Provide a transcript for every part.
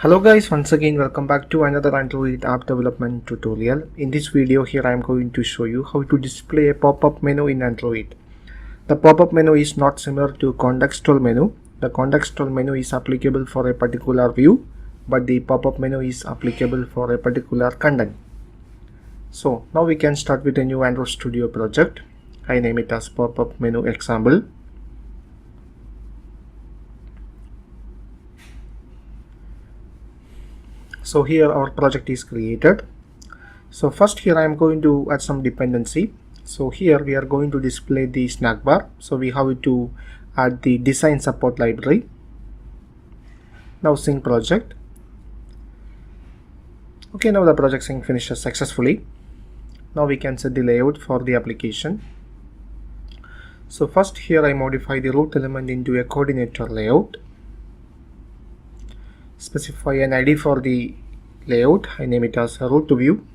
Hello guys, once again welcome back to another Android app development tutorial. In this video here I am going to show you how to display a pop-up menu in Android. The pop-up menu is not similar to contextual menu. The contextual menu is applicable for a particular view, but the pop-up menu is applicable for a particular content. So now we can start with a new Android Studio project. I name it as pop-up menu example. So here our project is created. So first here I am going to add some dependency. So here we are going to display the snack bar. So we have to add the design support library. Now sync project. Okay, now the project sync finishes successfully. Now we can set the layout for the application. So first here I modify the root element into a coordinator layout. Specify an ID for the layout. I name it as root view.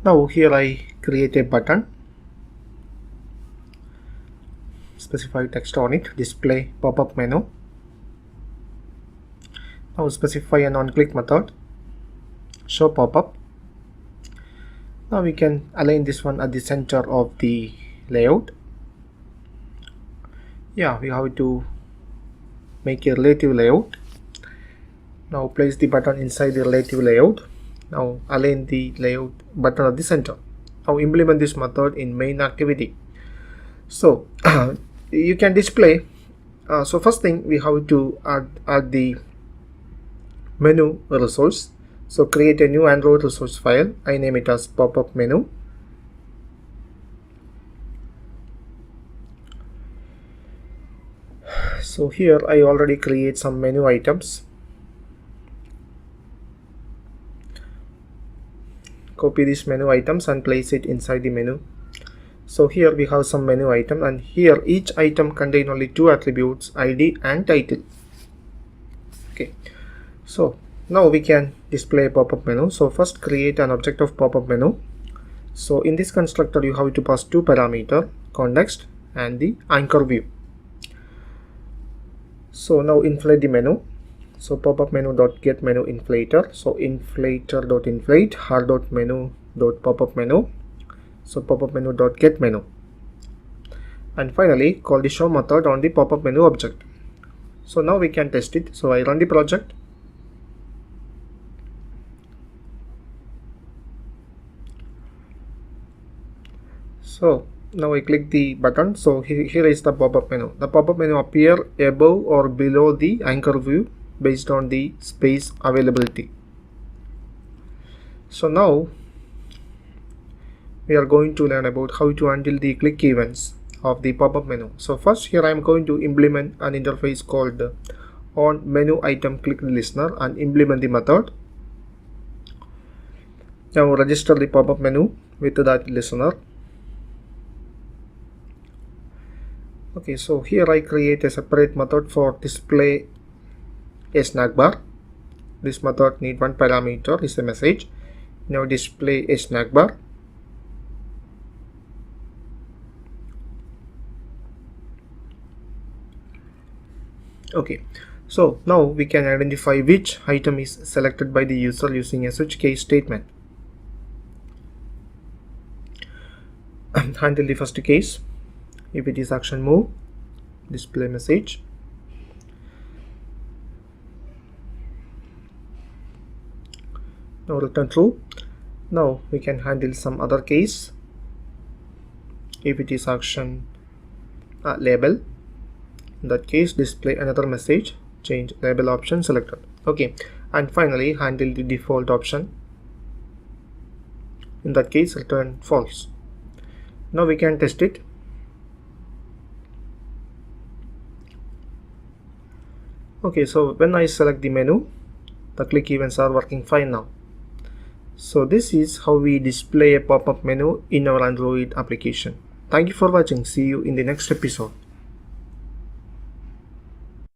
Now here I create a button. Specify text on it. Display pop-up menu. Now specify an on-click method. Show pop-up. Now we can align this one at the center of the layout. Yeah, we have to make a relative layout. Now place the button inside the relative layout. Now align the layout button at the center. Now implement this method in main activity. So you can display. So first thing we have to add the menu resource. So create a new Android resource file. I name it as Popup Menu. So here I already create some menu items. Copy these menu items and place it inside the menu. So here we have some menu item, and here each item contain only two attributes, ID and title. Okay, so now we can display a pop-up menu. So first create an object of pop-up menu. So in this constructor you have to pass two parameters, context and the anchor view. So now inflate the menu. So pop-up menu dot get menu inflator. So inflator dot inflate har dot menu dot pop-up menu. So pop-up menu dot get menu. And finally call the show method on the pop-up menu object. So now we can test it. So I run the project. So now I click the button. So here is the pop-up menu. The pop-up menu appear above or below the anchor view based on the space availability. So now we are going to learn about how to handle the click events of the pop-up menu. So first here I am going to implement an interface called on menu item click listener and implement the method. Now register the pop-up menu with that listener. Okay, so here I create a separate method for display a snack bar. This method need one parameter is a message. Now display a snack bar. Okay, so now we can identify which item is selected by the user using a switch case statement. Handle the first case. If it is action move, display message. Now return true. Now we can handle some other case. If it is action label, in that case display another message, change label option selected. Okay, and finally handle the default option. In that case return false. Now we can test it. Okay, so when I select the menu, the click events are working fine now. So this is how we display a pop-up menu in our Android application. Thank you for watching. See you in the next episode.